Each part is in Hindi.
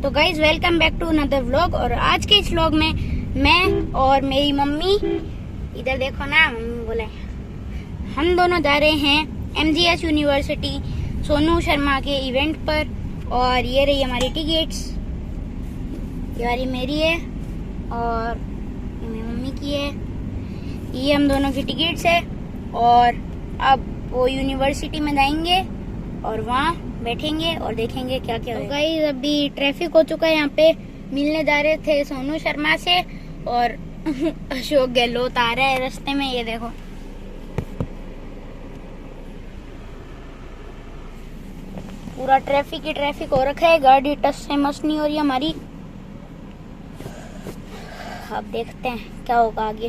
तो guys welcome back to another vlog. और आज के इस व्लॉग में मैं और मेरी मम्मी, इधर देखो ना, मम्मी बोले हम दोनों जा रहे हैं MGS यूनिवर्सिटी सोनू शर्मा के इवेंट पर। और ये रही हमारी टिकट्स, ये वाली मेरी है और ये मेरी मम्मी की है। ये हम दोनों की टिकट्स है और अब वो यूनिवर्सिटी में जाएंगे और वहाँ बैठेंगे और देखेंगे क्या क्या होगा। गाइस अभी ट्रैफिक हो चुका है, यहाँ पे मिलने जा रहे थे सोनू शर्मा से और अशोक गहलोत आ रहा है रास्ते में, ये देखो। पूरा ट्रैफिक ही ट्रैफिक हो रखा है, गाड़ी टच से मस नहीं हो रही हमारी। अब देखते हैं क्या होगा आगे,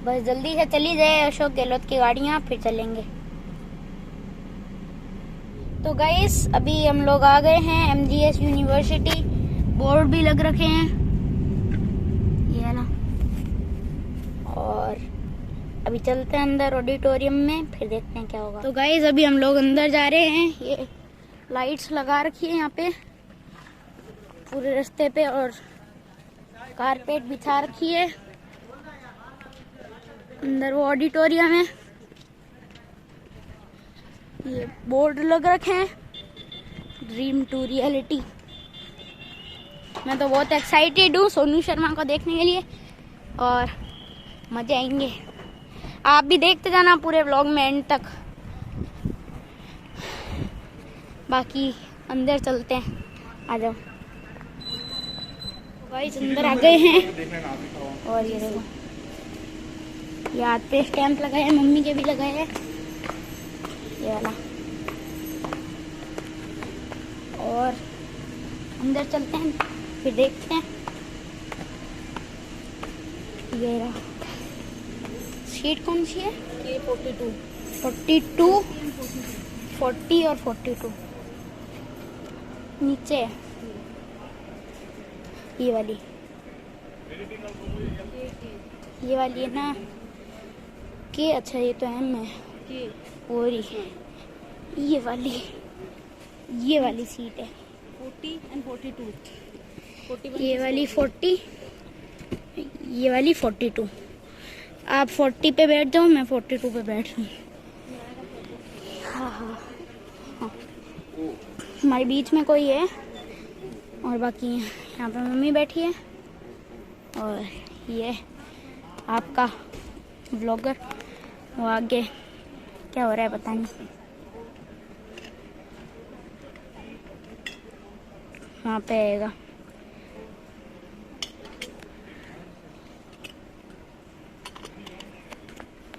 बस जल्दी से चली जाए अशोक गहलोत की गाड़ियाँ, फिर चलेंगे। तो गाइस अभी हम लोग आ गए हैं MGS यूनिवर्सिटी, बोर्ड भी लग रखे हैं, ये है ना। और अभी चलते हैं अंदर ऑडिटोरियम में, फिर देखते हैं क्या होगा। तो गाइस अभी हम लोग अंदर जा रहे हैं, ये लाइट्स लगा रखी है यहाँ पे पूरे रास्ते पे और कारपेट बिछा रखी है। अंदर वो ऑडिटोरियम है, ये बोर्ड लग रखे हैं ड्रीम टू रियलिटी। मैं तो बहुत एक्साइटेड हूँ सोनू शर्मा को देखने के लिए और मजे आएंगे। आप भी देखते जाना पूरे व्लॉग में एंड तक। बाकी अंदर चलते हैं, आ जाओ। गाइस अंदर आ गए हैं और ये देखो, ये हाथ पे स्टैंप लगाए हैं, मम्मी के भी लगाए हैं ये वाला। और अंदर चलते हैं फिर देखते हैं। ये रहा, सीट कौन सी है? 42, 40 और 42 नीचे है ये वाली है ना कि अच्छा ये तो M है और ये वाली सीट है 40 and 42, ये वाली 40, ये वाली 42। आप 40 पे बैठ जाओ, मैं 42 पे बैठ रही हूँ। हाँ, हमारे बीच में कोई है और बाकी यहाँ पे मम्मी बैठी है और ये आपका व्लॉगर, वो आगे क्या हो रहा है पता नहीं। वहाँ पे आएगा।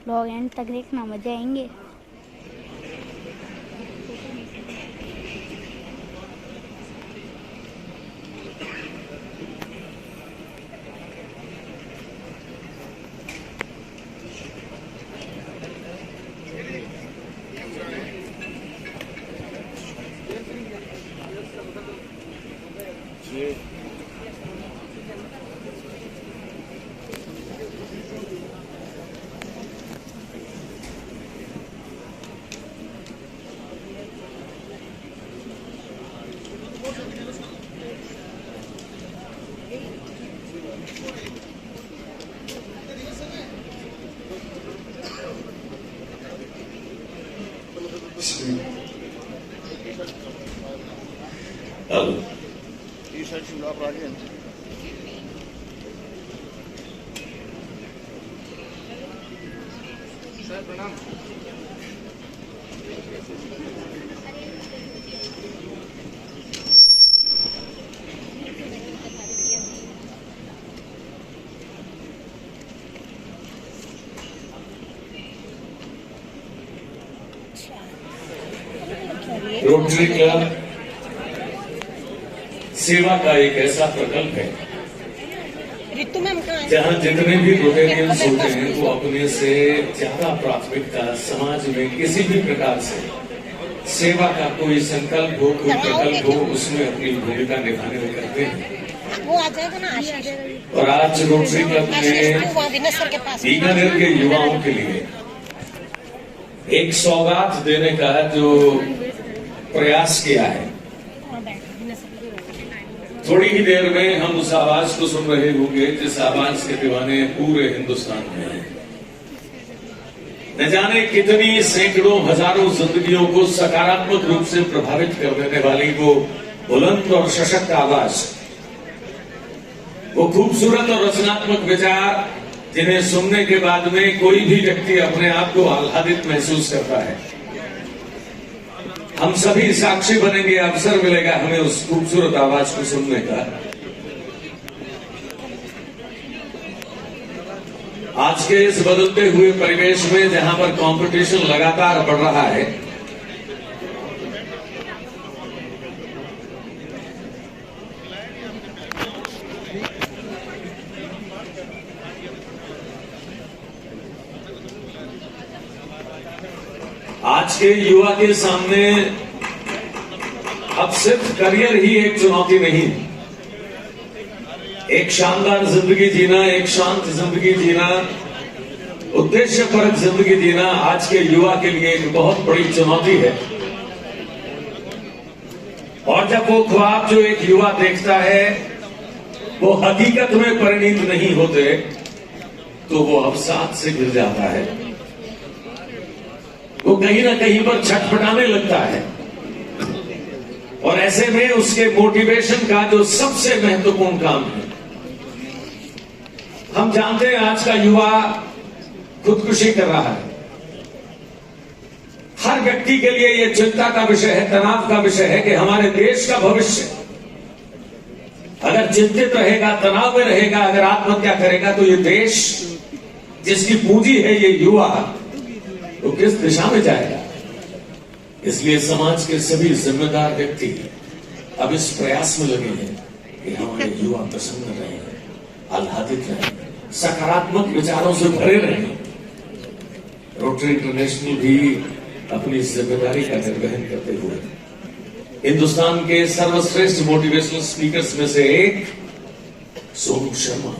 व्लॉग एंड तक देखना, मजे आएंगे। प्रणाम। रोटरी क्लब सेवा का एक ऐसा प्रकल्प है जहाँ जितने भी रोटेरियंस होते हैं वो अपने से ज्यादा प्राथमिकता समाज में किसी भी प्रकार से सेवा का कोई संकल्प हो, कोई प्रकल्प हो, उसमें अपनी भूमिका निभाने में करते हैं। वो आ जाएगा ना आशीष। और आज रोटरी क्लब ने बीकानेर के युवाओं के लिए एक सौगात देने का जो प्रयास किया है थोड़ी ही देर में हम उस आवाज को सुन रहे होंगे जिस आवाज के दीवाने पूरे हिंदुस्तान में हैं। न जाने कितनी सैकड़ों हजारों जिंदगियों को सकारात्मक रूप से प्रभावित कर देने वाली वो बुलंद और सशक्त आवाज, वो खूबसूरत और रचनात्मक विचार जिन्हें सुनने के बाद में कोई भी व्यक्ति अपने आप को आह्लादित महसूस करता है। हम सभी साक्षी बनेंगे, अवसर मिलेगा हमें उस खूबसूरत आवाज को सुनने का। आज के इस बदलते हुए परिवेश में जहां पर कंपटीशन लगातार बढ़ रहा है, आज के युवा के सामने अब सिर्फ करियर ही एक चुनौती नहीं, एक शानदार जिंदगी जीना, एक शांत जिंदगी जीना, उद्देश्यपरक जिंदगी जीना आज के युवा के लिए एक बहुत बड़ी चुनौती है। और जब वो ख्वाब जो एक युवा देखता है वो हकीकत में परिणित नहीं होते तो वो अवसाद से गिर जाता है, वो कहीं ना कहीं पर छटपटाने लगता है। और ऐसे में उसके मोटिवेशन का जो सबसे महत्वपूर्ण काम है, हम जानते हैं आज का युवा खुदकुशी कर रहा है। हर व्यक्ति के लिए यह चिंता का विषय है, तनाव का विषय है कि हमारे देश का भविष्य अगर चिंतित रहेगा, तनाव में रहेगा, अगर आत्महत्या करेगा तो ये देश जिसकी पूंजी है ये युवा, वो किस दिशा में जाएगा। इसलिए समाज के सभी जिम्मेदार व्यक्ति अब इस प्रयास में लगे हैं कि हमारे युवा प्रसन्न रहें, आह्लादित रहें, सकारात्मक विचारों से भरे रहें। रोटरी इंटरनेशनल भी अपनी जिम्मेदारी का निर्वहन करते हुए हिंदुस्तान के सर्वश्रेष्ठ मोटिवेशनल स्पीकर्स में से एक सोनू शर्मा,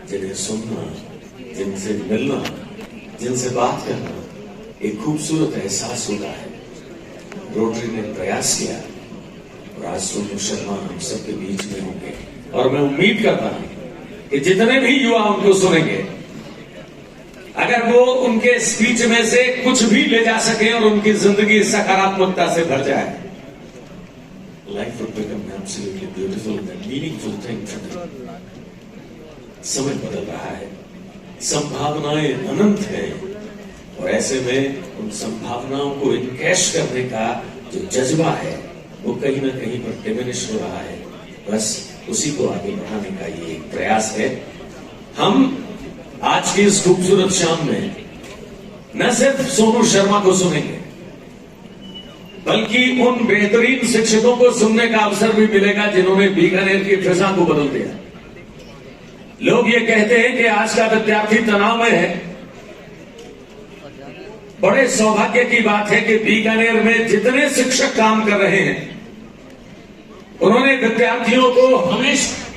जिन्हें सुनना, जिनसे मिलना, जिनसे बात करना एक खूबसूरत एहसास होता है, रोटरी ने प्रयास किया और आज सोनू शर्मा हम सबके बीच में होंगे। और मैं उम्मीद करता हूं कि जितने भी युवा उनको सुनेंगे, अगर वो उनके स्पीच में से कुछ भी ले जा सके और उनकी जिंदगी सकारात्मकता से भर जाए, life will become absolutely beautiful and meaningful thing for them. समय बदल रहा है, संभावनाएं अनंत है और ऐसे में उन संभावनाओं को इनकैश करने का जो जज्बा है वो कहीं ना कहीं पर डिमिनिश हो रहा है। बस उसी को आगे बढ़ाने का ये एक प्रयास है। हम आज की इस खूबसूरत शाम में न सिर्फ सोनू शर्मा को सुनेंगे बल्कि उन बेहतरीन शिक्षकों को सुनने का अवसर भी मिलेगा जिन्होंने बीकानेर की फिजा को बदल दिया। लोग ये कहते हैं कि आज का विद्यार्थी तनाव में है। बड़े सौभाग्य की बात है कि बीकानेर में जितने शिक्षक काम कर रहे हैं उन्होंने विद्यार्थियों को हमेशा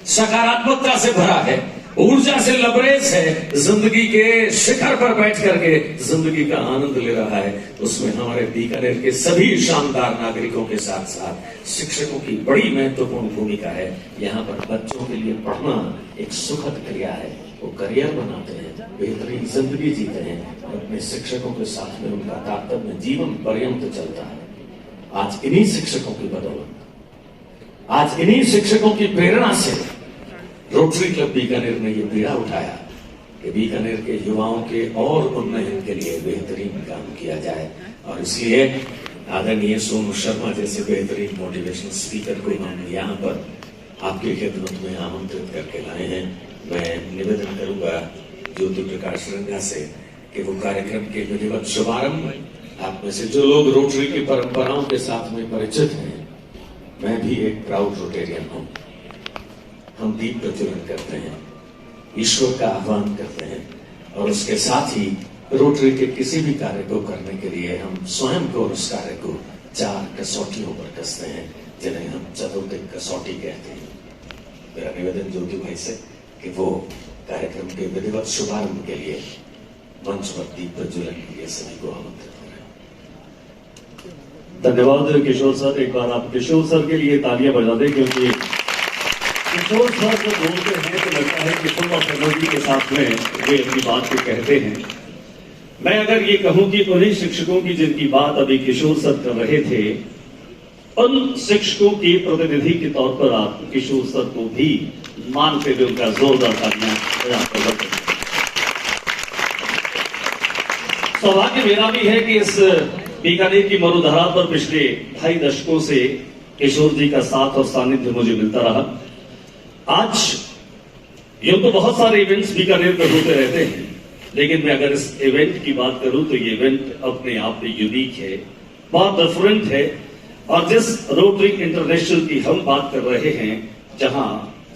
सकारात्मकता से भरा है, ऊर्जा से लबरेज है, जिंदगी के शिखर पर बैठ करके जिंदगी का आनंद ले रहा है। उसमें हमारे बीकानेर के सभी शानदार नागरिकों के साथ साथ शिक्षकों की बड़ी महत्वपूर्ण भूमिका है। यहाँ पर बच्चों के लिए पढ़ना एक सुखद क्रिया है, वो करियर बनाते हैं, बेहतरीन जिंदगी जीते हैं और अपने शिक्षकों के साथ में उनका तारतम्य जीवन पर्यंत चलता है। आज इन्हीं शिक्षकों की बदौलत, आज इन्हीं शिक्षकों की प्रेरणा से रोटरी क्लब बीकानेर ने यह बीड़ा उठाया कि बीकानेर के युवाओं के और उन्नयन के लिए बेहतरीन काम किया जाए। और इसलिए आदरणीय सोनू शर्मा जैसे बेहतरीन मोटिवेशनल स्पीकर को हम यहाँ पर आपकी खिदमत में आमंत्रित करके लाए हैं। मैं निवेदन करूंगा ज्योति प्रकाश रंगा से कि वो कार्यक्रम के विधिवत शुभारंभ, आप में से जो लोग रोटरी की परंपराओं के साथ में परिचित हैं, मैं भी एक प्राउड रोटेरियन हूं। हम दीप प्रज्वलन करते हैं, ईश्वर का आह्वान करते हैं और उसके साथ ही रोटरी के किसी भी कार्य को करने के लिए हम स्वयं को उस कार्य को 4 कसौटियों पर कसते हैं जिन्हें हम चतुर्दिक कसौटी कहते हैं। मेरा निवेदन ज्योति भाई से कि वो कार्यक्रम के विधिवत शुभारंभ के लिए मंच पर दीप प्रज्वलन के लिए सभी को आमंत्रित करें। धन्यवाद किशोर सर। एक बार आप किशोर सर के लिए तालियां बजा दें, क्योंकि किशोर सर जब बोलते हैं तो लगता है कि फुल ऑफ एनर्जी के साथ में वे अपनी बात को कहते हैं। मैं अगर ये कहूं कि उन्हीं शिक्षकों की जिनकी बात अभी किशोर सर कर रहे थे, उन शिक्षकों के प्रतिनिधि के तौर पर आप किशोर सर को भी मानते हुए उनका जोरदार तालियां बजाते हैं। सौभाग्य मेरा भी है कि इस बीकानेर की मरुधरा पर पिछले 2.5 दशकों से किशोर जी का साथ और सानिध्य मुझे मिलता रहा। आज यूं तो बहुत सारे इवेंट्स बीकानेर में होते रहते हैं, लेकिन मैं अगर इस इवेंट की बात करूं तो ये इवेंट अपने आप में यूनिक है, बहुत डिफरेंट है। और जिस रोटरी इंटरनेशनल की हम बात कर रहे हैं, जहां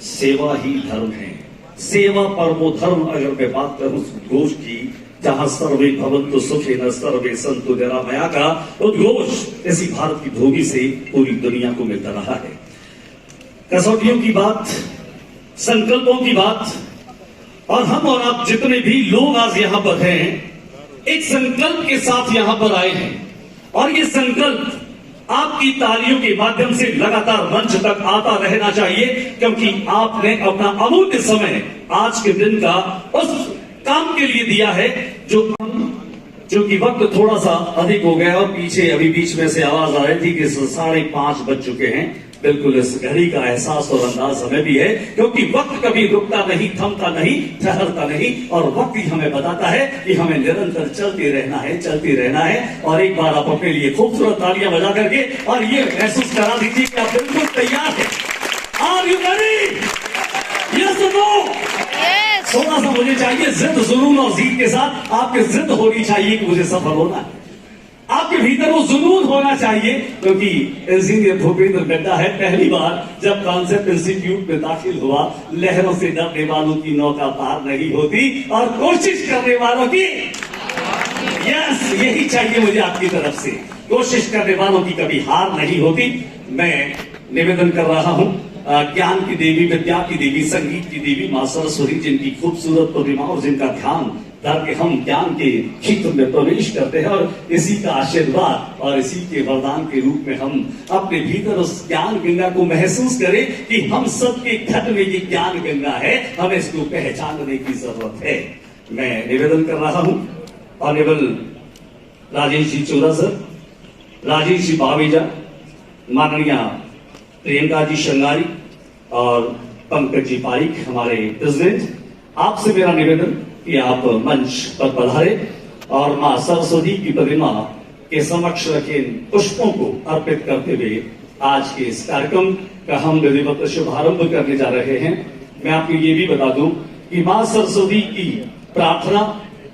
सेवा ही धर्म है, सेवा परमो धर्म, अगर मैं बात करूं उद्घोष की, जहां सर्वे भवन्तु सुखिनः सर्वे सन्तु निरामया का उद्घोष ऐसी भारत की भूमि से पूरी दुनिया को मिलता रहा है। कसौटियों की बात, संकल्पों की बात, और हम और आप जितने भी लोग आज यहां पर हैं, एक संकल्प के साथ यहां पर आए हैं। और ये संकल्प आपकी तालियों के माध्यम से लगातार मंच तक आता रहना चाहिए, क्योंकि आपने अपना अमूल्य समय आज के दिन का उस काम के लिए दिया है जो कि वक्त थोड़ा सा अधिक हो गया। और पीछे अभी बीच में से आवाज आ रही थी कि 5:30 बज चुके हैं। बिल्कुल इस घड़ी का एहसास और अंदाज हमें भी है, क्योंकि वक्त कभी रुकता नहीं, थमता नहीं, ठहरता नहीं, और वक्त ही हमें बताता है कि हमें निरंतर चलते रहना है, चलते रहना है। और एक बार आप अपने लिए खूबसूरत तालियां बजा करके और ये महसूस करा दीजिए कि आप बिल्कुल तैयार हैं। Are you ready? यस और नो? थोड़ा सा मुझे चाहिए जिद, जुनून और जीत के साथ आपकी जिद होनी चाहिए कि मुझे सफल होना है। आपके भीतर वो जुनून होना चाहिए, क्योंकि इंजीनियर भूपेंद्र गड्ढा है, पहली बार जब कॉन्सेप्ट इंस्टीट्यूट में दाखिल हुआ, लहरों से डरने वालों की नौका पार नहीं होती और कोशिश करने वालों की, यस, यही चाहिए मुझे आपकी तरफ से। कोशिश करने वालों की कभी हार नहीं होती। मैं निवेदन कर रहा हूं ज्ञान की देवी, विद्या की देवी, संगीत की देवी मां सरस्वती, जिनकी खूबसूरत प्रतिमा और जिनका ध्यान करके हम ज्ञान के क्षेत्र में प्रवेश करते हैं, और इसी का आशीर्वाद और इसी के वरदान के रूप में हम अपने भीतर उस ज्ञान गंगा को महसूस करें कि हम सबके घट में ये ज्ञान गंगा है, हमें इसको पहचानने की जरूरत है। मैं निवेदन कर रहा हूं ऑनरेबल राजेश जी चोरा सर, राजेश जी बावेजा, माननीय प्रियंका जी शंगारी और पंकज जी पारिक हमारे प्रेसिडेंट, आपसे मेरा निवेदन कि आप मंच पर पधारे और मां सरस्वती की प्रतिमा के समक्ष रखे पुष्पों को अर्पित करते हुए आज के इस कार्यक्रम का हम विधिवत शुभारंभ करने जा रहे हैं। मैं आपको ये भी बता दूं कि मां सरस्वती की प्रार्थना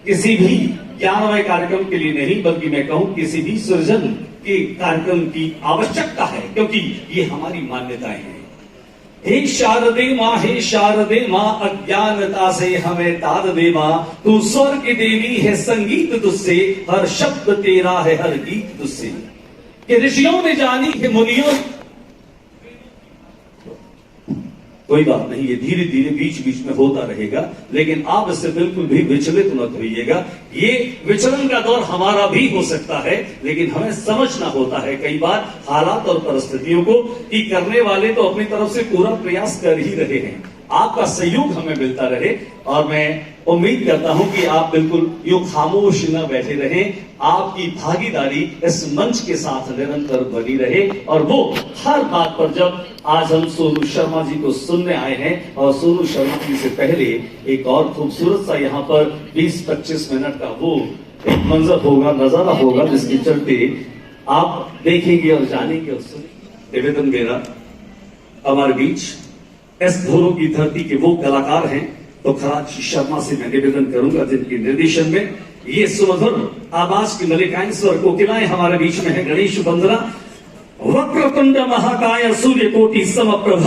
किसी भी ज्ञानमय कार्यक्रम के लिए नहीं, बल्कि मैं कहूं किसी भी सृजन के कार्यक्रम की आवश्यकता है, क्योंकि ये हमारी मान्यताएं हैं। हे शारदे मां, अज्ञानता से हमें तार दे मां, तू स्वर्ग की देवी है, संगीत तुझसे, हर शब्द तेरा है, हर गीत तुझसे। कि ऋषियों ने जानी है मुनियों, कोई बात नहीं, ये धीरे धीरे बीच बीच में होता रहेगा, लेकिन आप इससे बिल्कुल भी विचलित मत होइएगा। ये विचलन का दौर हमारा भी हो सकता है, लेकिन हमें समझना होता है कई बार हालात और परिस्थितियों को, कि करने वाले तो अपनी तरफ से पूरा प्रयास कर ही रहे हैं। आपका सहयोग हमें मिलता रहे, और मैं उम्मीद करता हूं कि आप बिल्कुल यूं खामोश न बैठे रहें। आपकी भागीदारी इस मंच के साथ निरंतर बनी रहे, और वो हर बात पर, जब आज हम सोनू शर्मा जी को सुनने आए हैं, और सोनू शर्मा जी से पहले एक और खूबसूरत सा यहाँ पर 20-25 मिनट का वो एक मंजर होगा, नजारा होगा, जिसके चलते आप देखेंगे और जानेंगे और सुनेंगे। निवेदन मेरा हमारे बीच इस धोरों की धरती के वो कलाकार हैं, तो खराज शर्मा से मैं निवेदन करूंगा, जिनके निर्देशन में ये सुमधुर आवाज की मलिकाएं स्वर कोकिलाएं हमारे बीच में है। गणेश वंदना, वक्रतुंड महाकाय सूर्यकोटि समप्रभ,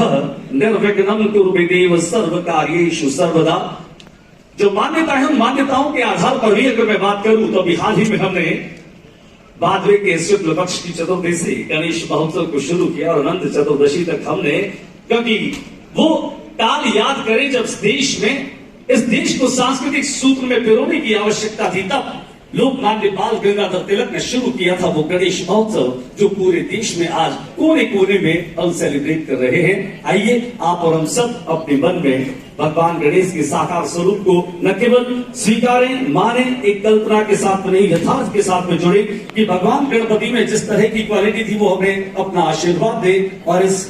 निर्विघ्नं कुरु देव सर्व कार्येषु सर्वदा। जो मान्यता है, उन मान्यताओं के आधार पर भी अगर मैं बात करूं तो अभी हाल ही में हमने भादवे के शुक्ल पक्ष की चतुर्दशी गणेश महोत्सव को शुरू किया, और अनंत चतुर्दशी तक हमने, क्योंकि वो काल याद करें जब देश में इस देश को सांस्कृतिक सूत्र में पिरोने की आवश्यकता थी, तब लोकमान्य बाल गंगाधर तिलक ने शुरू किया था वो गणेश महोत्सव, जो पूरे देश में आज कोने कोने में हम सेलिब्रेट कर रहे हैं। आइए आप और हम सब अपने मन में भगवान गणेश के साकार स्वरूप को न केवल स्वीकारें, माने, एक कल्पना के साथ नहीं, यथार्थ के साथ में जुड़े कि भगवान गणपति में जिस तरह की क्वालिटी थी वो हमें अपना आशीर्वाद दे। और इस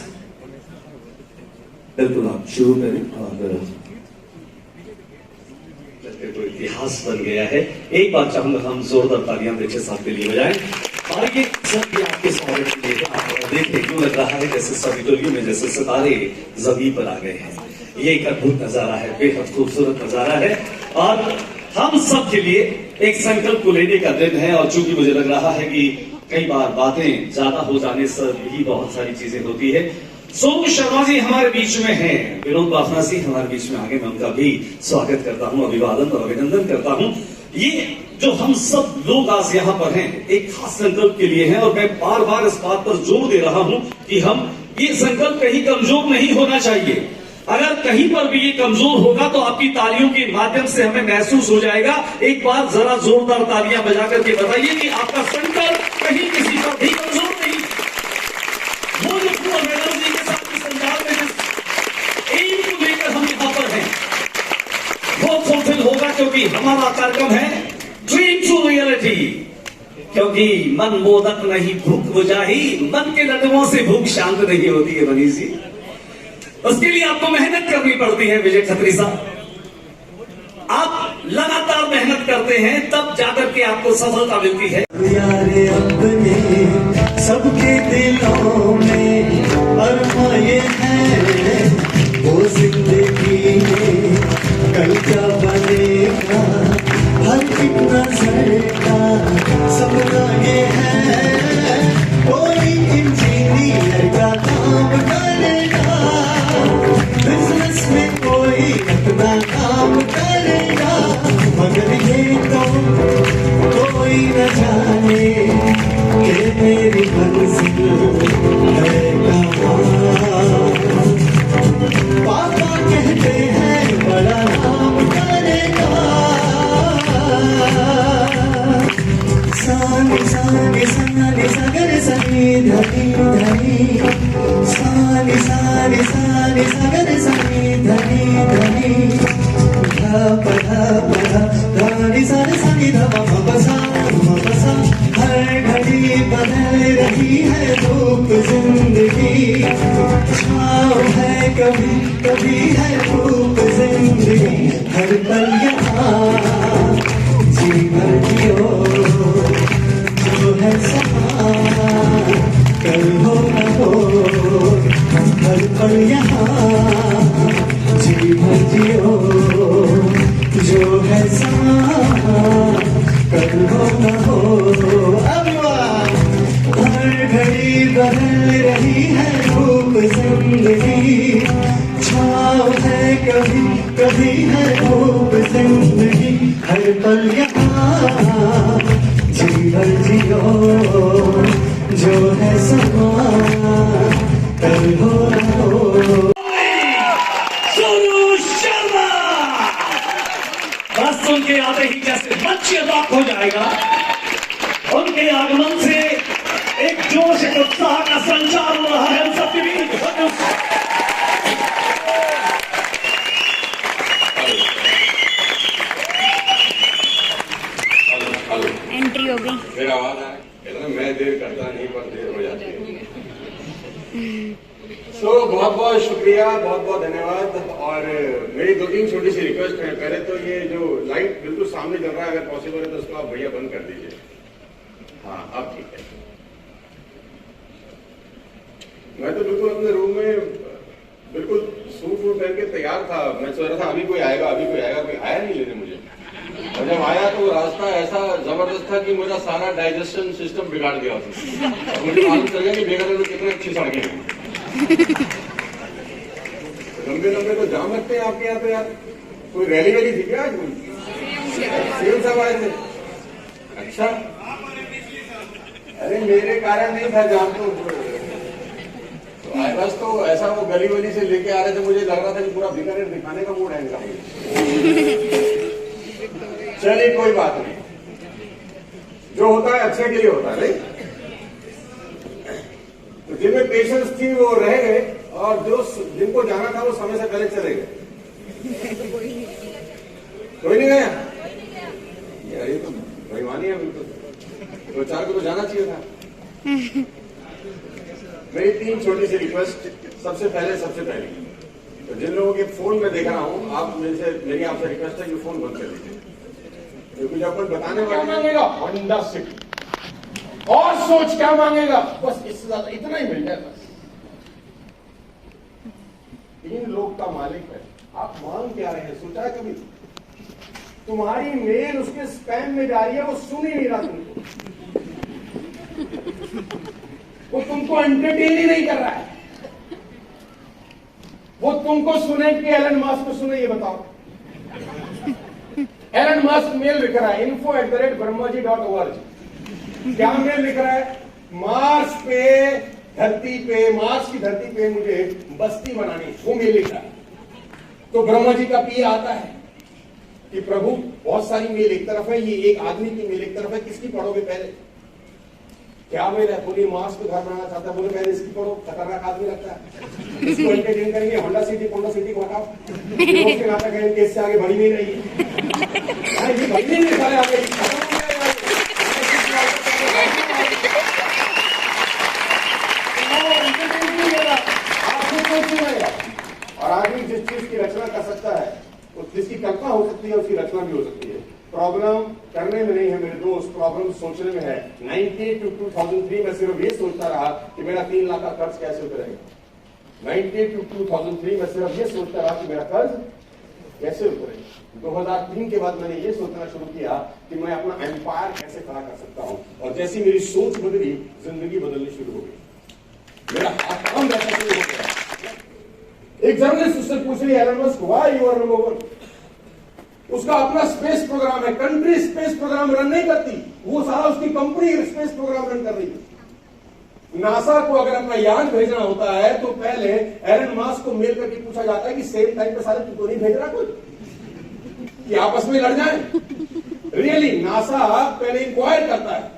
बिल्कुल आप शुरू करें और तो इतिहास बन गया है। एक बार चाहूंगा हम जोरदार तालियां देखे साथ के लिए बजाएं। और ये सब भी आपके स्वागत के लिए आप देखिए क्यों लग रहा है जैसे सविटोलियो में जैसे सितारे जमीन पर आ गए हैं। ये एक अद्भुत नजारा है, बेहद खूबसूरत नजारा है और हम सब के लिए एक संकल्प को लेने का दिन है। और चूंकि मुझे लग रहा है कि कई बार बातें ज्यादा हो जाने से भी बहुत सारी चीजें होती है। सोनू शर्मा जी हमारे बीच में हैं, विनोद बाफना जी हमारे बीच में आगे, मैं उनका भी स्वागत करता हूं, अभिवादन और अभिनंदन करता हूं। ये जो हम सब लोग आज यहाँ पर हैं एक खास संकल्प के लिए हैं और मैं बार बार इस बात पर जोर दे रहा हूं कि हम ये संकल्प कहीं कमजोर नहीं होना चाहिए। अगर कहीं पर भी ये कमजोर होगा तो आपकी तालियों के माध्यम से हमें महसूस हो जाएगा। एक बार जरा जोरदार तालियां बजा करके बताइए कि आपका संकल्प कहीं किसी पर भी कमजोर नहीं। वो जो पूरा एनर्जी के साथ संचार में जिस एम को लेकर हम यहाँ पर हैं वो फुलफिल होगा, क्योंकि हमारा कार्यक्रम है ड्रीम टू रियलिटी। क्योंकि मन मोदक नहीं भूख बुझाही, मन के लड्डुओं से भूख शांत नहीं होती है मनीष जी। उसके लिए आपको मेहनत करनी पड़ती है विजय खत्री साहब। आप लगातार मेहनत करते हैं तब जाकर के आपको सफलता मिलती है। यारे अपने सबके दिलों में अरमाए हैं वो जिंदगी में कल क्या बनेगा, हर एक नजर का सपना ये है कोई इंजीनियर का काम करेगा, बिजनेस में कोई अपना काम करेगा, मगर ये तो कोई न जाने कि मेरी मंजिल है कहाँ। पापा कहते हैं बड़ा नाम करेगा, सानी सानी सानी सगर सनी धनी धनी, सानी सानी सानी सगर सनी धनी धनी, धा पधा पधा धानी सानी सानी धमा बसा बसा। हर घड़ी बदल रही है धूप जिंदगी, छाँव है कभी कभी है धूप जिंदगी, हर पल यहाँ जीवन जियो जो है समा कल हो न हो, हर पल यहाँ जीवन जियो जो है समा कल हो न हो। हर घड़ी बदल रही है धूप जिंदगी, छाँव है कभी कभी है धूप जिंदगी, हर पल यहाँ जीवन जियो जो है समा कल हो न हो। सोनू शर्मा बस उनके आते ही जैसे मंच रॉक हो जाएगा। उनके आगमन से एक जोश एक उत्साह का संचार हो रहा है हम सबके बीच। एंट्री हो गई। मेरा आवाज आ रहा है, मैं देर करता नहीं पर देर हो जाती है। बहुत बहुत शुक्रिया, बहुत बहुत धन्यवाद। और मेरी 2-3 छोटी सी रिक्वेस्ट है। पहले तो ये जो लाइट बिल्कुल सामने चल रहा है, अगर पॉसिबल है तो उसको आप भैया बंद कर दीजिए। हाँ अब ठीक है। मैं तो बिल्कुल अपने रूम में बिल्कुल सूट वूट पहन के तैयार था। मैं सोच रहा था अभी कोई आएगा, कोई आया नहीं लेने मुझे। और जब आया तो रास्ता ऐसा जबरदस्त था कि मेरा सारा डाइजेशन सिस्टम बिगाड़ दिया उसने। और मुझे मालूम चल गया कि बेगल में कितनी अच्छी सड़कें हैं। लंबे लंबे तो जाम रखते हैं आपके यहाँ पे यार। कोई रैली वैली थी क्या आज? सीएम साहब आए थे? अच्छा, अरे मेरे कारण नहीं था जाम तो बस तो ऐसा वो गली वली से लेके आ रहे थे, मुझे लग रहा था कि पूरा बीकानेर दिखाने का मूड है इनका। चलिए कोई बात नहीं, जो होता है अच्छे के लिए होता है नहीं। तो जिनमें पेशेंस थी वो रह गए, और जो जिनको जाना था वो समय से पहले चले गए। कोई नहीं गया यार, ये तो बेईमानी है बिल्कुल। दो चार को तो जाना चाहिए था। मेरी 3 छोटी सी रिक्वेस्ट। सबसे पहले तो जिन लोगों के फोन में देख रहा हूं, आप मेरी आपसे रिक्वेस्ट है कि फोन बंद कर दीजिए, क्योंकि जब अपन बताने वाले मांगेगा होंडा सिटी, और सोच क्या मांगेगा, बस इससे ज्यादा इतना ही मिल जाए बस। 3 लोग का मालिक है, आप मांग क्या रहे हैं? सोचा है कभी? तुम्हारी मेल उसके स्पैम में जा रही है, वो सुन ही नहीं रहा तुमको, वो तुमको एंटरटेन ही नहीं कर रहा है। वो तुमको सुने कि एलन मास्क को सुने, ये बताओ। एलन मास्क मेल लिख रहा है info@brahmaji.org। क्या मेल लिख रहा है? मार्स की धरती पे मुझे बस्ती बनानी, वो मेल लिख रहा है। तो ब्रह्मा जी का पी आता है कि प्रभु बहुत सारी मेल एक तरफ है, ये एक आदमी की मेल एक तरफ है, किसकी पढ़ोगे पहले? क्या मेल है? बोली मार्स पे घर बनाना चाहता है, बोले पहले इसकी पढ़ो, खतरनाक आदमी लगता है, इसको एंटरटेन करेंगे। होंडा सिटी को हटाओ, उसके नाटक है, इससे आगे बढ़ी नहीं रही है, ये बढ़ी नहीं सारे आगे और आदमी जिस चीज की रचना कर सकता है, जिसकी कल्पना हो सकती है, उसकी रचना भी हो सकती है। प्रॉब्लम करने में नहीं है मेरे दोस्त, प्रॉब्लम सोचने में है। 90 to 2003 में सिर्फ ये सोचता रहा कि मेरा 3 लाख का कर्ज कैसे उतरेगा। 90 to 2003 में सिर्फ ये सोचता रहा कि मेरा कर्ज कैसे उतरेगा। 2003 के बाद मैंने ये सोचना शुरू किया कि मैं अपना एम्पायर कैसे खड़ा कर सकता हूं, और जैसी मेरी सोच बदली, जिंदगी बदलनी शुरू हो गई, मेरा काम वैसा शुरू हो गया। एक जर्नलिस्ट उससे पूछ रही है, Elon Musk why you are number 1? उसका अपना स्पेस प्रोग्राम है, कंट्री स्पेस प्रोग्राम रन नहीं करती, वो सारा उसकी कंपनी स्पेस प्रोग्राम रन कर रही है। नासा को अगर अपना यान भेजना होता है तो पहले एलन मस्क को मेल करके पूछा जाता है कि सेम टाइम पे सारे तू तो नहीं भेज रहा कुछ, कि आपस में लड़ जाए। रियली नासा पहले इंक्वायर करता है,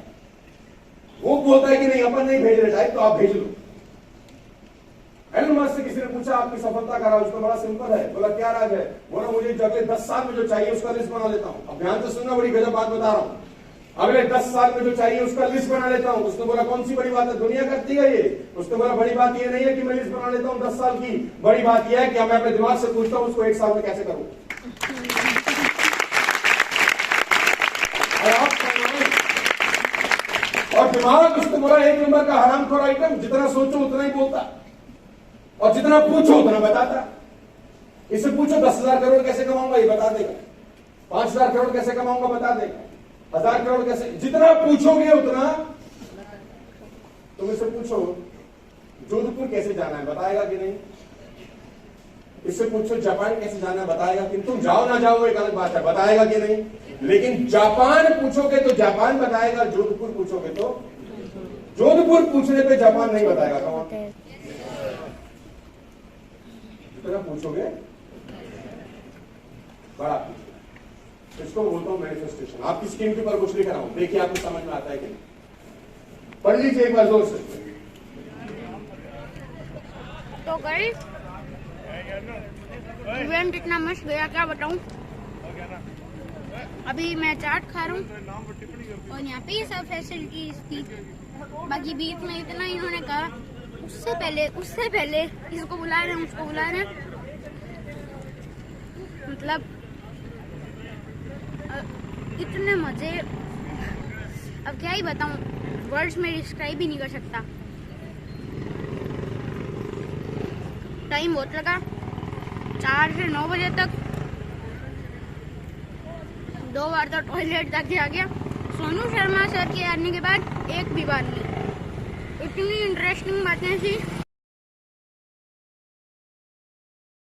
वो बोलता है कि नहीं अपन नहीं भेज रहे टाइप, तो आप भेज लो। एलन मस्क से किसी ने पूछा आपकी सफलता का राज? उसका बड़ा सिंपल है। बोला क्या राज है? बोला मुझे अगले 10 साल में जो चाहिए उसका लिस्ट बना लेता हूं। अब ध्यान से सुनना, बड़ी गजब बात बता रहा हूं। अगले 10 साल में जो चाहिए उसका लिस्ट बना लेता हूं। उसने बोला कौन सी बड़ी बात है, दुनिया करती है ये? उसने बोला बड़ी बात ये नहीं है कि मैं लिस्ट बना लेता हूं 10 साल की, बड़ी बात यह है कि मैं अपने दिमाग से पूछता हूं उसको 1 साल में कैसे करूं। और दिमाग, उसने बोला 1 नंबर का हरामखोर आइटम, जितना सोचो उतना ही बोलता, और जितना पूछो उतना बताता। इससे पूछो 10,000 करोड़ कैसे कमाऊंगा, ये बता देगा। 5,000 करोड़ कैसे कमाऊंगा, बता देगा। 1,000 करोड़ कैसे, जितना पूछोगे उतना। तुम इससे पूछो जोधपुर कैसे जाना है, बताएगा कि नहीं? इससे पूछो जापान कैसे जाना है, बताएगा कि? तुम जाओ ना जाओ एक अलग बात है, बताएगा कि नहीं? लेकिन जापान पूछोगे तो जापान बताएगा, जोधपुर पूछोगे तो जोधपुर पूछने पे जापान नहीं बताएगा। कौन जितना पूछोगे बड़ा पूछो। इसको बोलता हूं मैनिफेस्टेशन। आपकी स्क्रीन के ऊपर कुछ लिख रहा हूं, देखिए आपको समझ में आता है कि नहीं। पढ़ लीजिए एक बार जोर से। तो गाइस इवेंट इतना मस्त गया, क्या बताऊं। अभी मैं चाट खा रहा हूँ और यहाँ पे ये सब फैसिलिटीज थी। बाकी बीच में इतना इन्होंने कहा, उससे पहले इसको बुला रहे हैं, उसको बुला रहे हैं, मतलब इतने मजे, अब क्या ही बताऊं, वर्ड्स में डिस्क्राइब ही नहीं कर सकता। टाइम बहुत लगा, 4 से 9 बजे तक। 2 बार तो टॉयलेट जाके आ गया। सोनू शर्मा सर के आने के बाद एक भी बार नहीं। इतनी इंटरेस्टिंग बातें थी।